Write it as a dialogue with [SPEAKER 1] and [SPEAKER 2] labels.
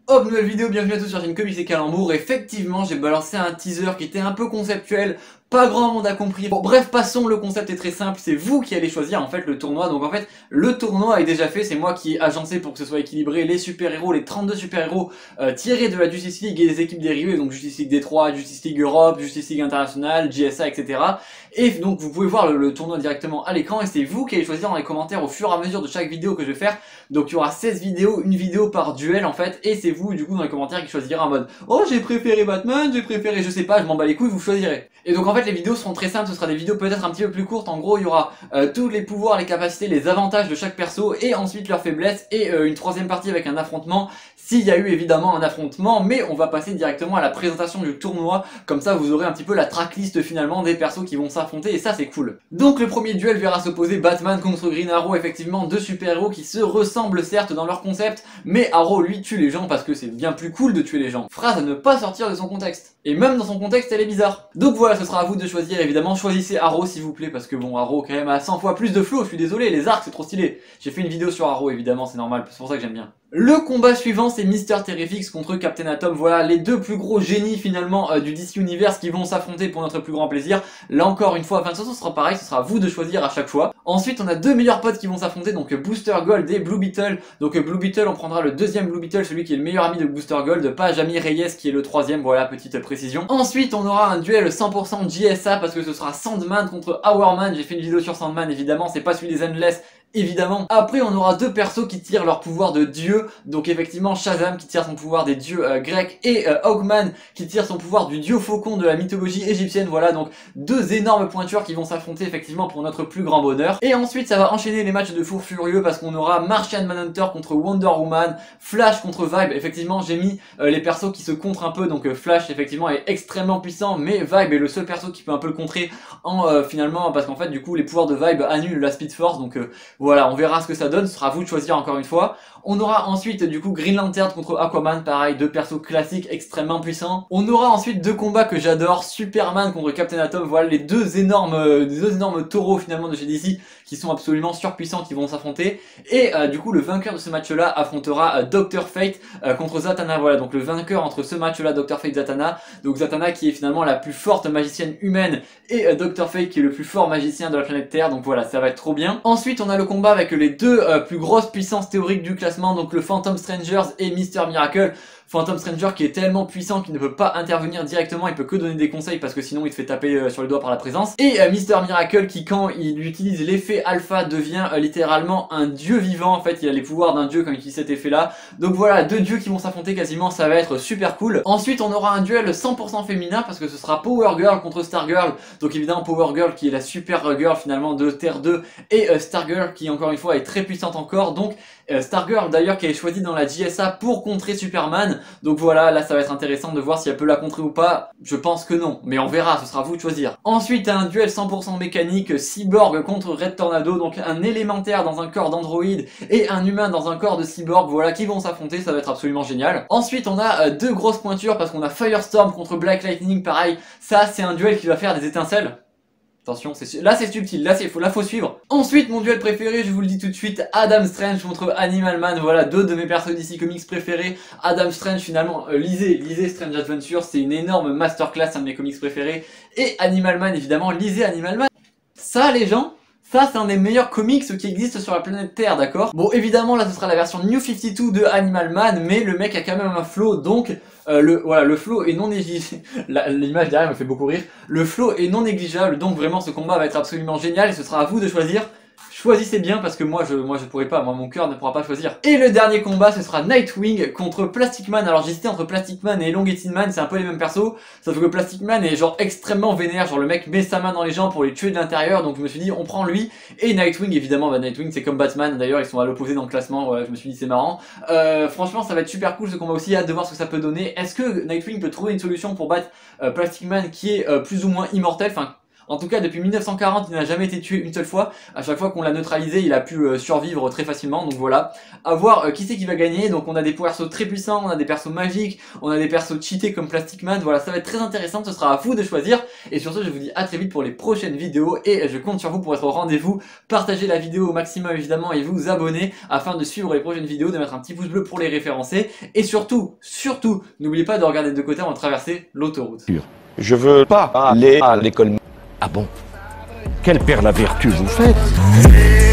[SPEAKER 1] Hop, nouvelle vidéo, bienvenue à tous sur la chaîne Comics et Calembour. Effectivement, j'ai balancé un teaser qui était un peu conceptuel, pas grand monde a compris. Bon, bref, passons, le concept est très simple, c'est vous qui allez choisir en fait le tournoi. Donc en fait, le tournoi est déjà fait, c'est moi qui ai agencé pour que ce soit équilibré les super-héros, les 32 super-héros tirés de la Justice League et des équipes dérivées, donc Justice League Détroit, Justice League Europe, Justice League International, JSA, etc. Et donc vous pouvez voir le tournoi directement à l'écran et c'est vous qui allez choisir dans les commentaires au fur et à mesure de chaque vidéo que je vais faire. Donc il y aura 16 vidéos, une vidéo par duel en fait, et c'est vous du coup dans les commentaires qui choisirez en mode oh j'ai préféré Batman, j'ai préféré je sais pas, je m'en bats les couilles, vous choisirez. Et donc en fait les vidéos seront très simples, ce sera des vidéos peut-être un petit peu plus courtes, en gros il y aura tous les pouvoirs, les capacités, les avantages de chaque perso et ensuite leurs faiblesses et une troisième partie avec un affrontement, s'il y a eu évidemment un affrontement, mais on va passer directement à la présentation du tournoi, comme ça vous aurez un petit peu la tracklist finalement des persos qui vont s'affronter et ça c'est cool. Donc le premier duel verra s'opposer Batman contre Green Arrow, effectivement deux super-héros qui se ressemblent certes dans leur concept, mais Arrow lui tue les gens parce que c'est bien plus cool de tuer les gens. Phrase à ne pas sortir de son contexte. Et même dans son contexte elle est bizarre. Donc voilà, ce sera à vous de choisir, évidemment choisissez Arrow s'il vous plaît, parce que bon Arrow quand même a 100 fois plus de flow, je suis désolé, les arcs c'est trop stylé. J'ai fait une vidéo sur Arrow évidemment, c'est normal, c'est pour ça que j'aime bien. Le combat suivant c'est Mr. Terrifix contre Captain Atom, voilà les deux plus gros génies finalement du DC Universe qui vont s'affronter pour notre plus grand plaisir. Là encore une fois, enfin de toute façon ce sera pareil, ce sera à vous de choisir à chaque fois. Ensuite on a deux meilleurs potes qui vont s'affronter, donc Booster Gold et Blue Beetle. Donc Blue Beetle, on prendra le deuxième Blue Beetle, celui qui est le meilleur ami de Booster Gold, pas Jamie Reyes qui est le troisième, voilà petite précision. Ensuite on aura un duel 100% JSA parce que ce sera Sandman contre Hourman, j'ai fait une vidéo sur Sandman évidemment, c'est pas celui des Endless, évidemment. Après on aura deux persos qui tirent leur pouvoir de dieu, donc effectivement Shazam qui tire son pouvoir des dieux grecs et Hawkman qui tire son pouvoir du dieu faucon de la mythologie égyptienne, voilà donc deux énormes pointures qui vont s'affronter effectivement pour notre plus grand bonheur. Et ensuite ça va enchaîner les matchs de fou furieux parce qu'on aura Martian Manhunter contre Wonder Woman, Flash contre Vibe, effectivement j'ai mis les persos qui se contrent un peu, donc Flash effectivement est extrêmement puissant mais Vibe est le seul perso qui peut un peu le contrer en finalement parce qu'en fait du coup les pouvoirs de Vibe annulent la Speed Force, donc voilà, on verra ce que ça donne, ce sera à vous de choisir encore une fois. On aura ensuite du coup Green Lantern contre Aquaman, pareil, deux persos classiques extrêmement puissants. On aura ensuite deux combats que j'adore, Superman contre Captain Atom, voilà les deux énormes taureaux finalement de chez DC qui sont absolument surpuissants qui vont s'affronter. Et du coup le vainqueur de ce match-là affrontera Dr. Fate contre Zatanna, voilà donc le vainqueur entre ce match-là, Dr. Fate Zatanna, donc Zatanna qui est finalement la plus forte magicienne humaine et Dr. Fate qui est le plus fort magicien de la planète Terre, donc voilà ça va être trop bien. Ensuite on a le combat avec les deux plus grosses puissances théoriques du classement, donc le Phantom Strangers et Mr. Miracle. Phantom Stranger qui est tellement puissant qu'il ne peut pas intervenir directement, il peut que donner des conseils parce que sinon il te fait taper sur les doigts par la présence. Et Mr. Miracle qui quand il utilise l'effet alpha devient littéralement un dieu vivant, en fait il a les pouvoirs d'un dieu quand il utilise cet effet là. Donc voilà, deux dieux qui vont s'affronter quasiment, ça va être super cool. Ensuite on aura un duel 100% féminin parce que ce sera Power Girl contre Star Girl. Donc évidemment Power Girl qui est la super girl finalement de Terre 2 et Star Girl qui encore une fois est très puissante encore. Donc Stargirl d'ailleurs qui est choisie dans la JSA pour contrer Superman, donc voilà, là ça va être intéressant de voir si elle peut la contrer ou pas, je pense que non, mais on verra, ce sera à vous de choisir. Ensuite un duel 100% mécanique, Cyborg contre Red Tornado, donc un élémentaire dans un corps d'androïde et un humain dans un corps de cyborg, voilà, qui vont s'affronter, ça va être absolument génial. Ensuite on a deux grosses pointures parce qu'on a Firestorm contre Black Lightning, pareil, ça c'est un duel qui va faire des étincelles. Attention, là c'est subtil, là faut suivre. Ensuite, mon duel préféré, je vous le dis tout de suite, Adam Strange contre Animal Man, voilà deux de mes persos DC Comics préférés. Adam Strange finalement, lisez Strange Adventure, c'est une énorme masterclass, un de mes comics préférés. Et Animal Man évidemment, lisez Animal Man. Ça les gens, ça c'est un des meilleurs comics qui existent sur la planète Terre, d'accord? Bon évidemment là ce sera la version New 52 de Animal Man, mais le mec a quand même un flow, donc le flow est non négligeable. L'image derrière me fait beaucoup rire. Le flow est non négligeable, donc vraiment ce combat va être absolument génial et ce sera à vous de choisir. Choisissez bien parce que moi je pourrais pas, moi mon cœur ne pourra pas choisir. Et le dernier combat ce sera Nightwing contre Plastic Man. Alors j'hésitais entre Plastic Man et Elongated Man, c'est un peu les mêmes persos, sauf que Plastic Man est genre extrêmement vénère, genre le mec met sa main dans les gens pour les tuer de l'intérieur, donc je me suis dit on prend lui. Et Nightwing évidemment, bah Nightwing c'est comme Batman, d'ailleurs ils sont à l'opposé dans le classement, ouais, je me suis dit c'est marrant. Franchement ça va être super cool ce combat aussi, hâte de voir ce que ça peut donner. Est-ce que Nightwing peut trouver une solution pour battre Plastic Man qui est plus ou moins immortel, enfin En tout cas, depuis 1940, il n'a jamais été tué une seule fois. À chaque fois qu'on l'a neutralisé, il a pu survivre très facilement. Donc voilà, à voir qui c'est qui va gagner. Donc on a des persos très puissants, on a des persos magiques, on a des persos cheatés comme Plastic Man. Voilà, ça va être très intéressant, ce sera à vous de choisir. Et sur ce, je vous dis à très vite pour les prochaines vidéos. Et je compte sur vous pour être au rendez-vous. Partagez la vidéo au maximum évidemment et vous abonner afin de suivre les prochaines vidéos, de mettre un petit pouce bleu pour les référencer. Et surtout, n'oubliez pas de regarder de côté avant de traverser l'autoroute.
[SPEAKER 2] Je veux pas aller à l'école.
[SPEAKER 3] Ah bon? Quel père la vertu vous faites?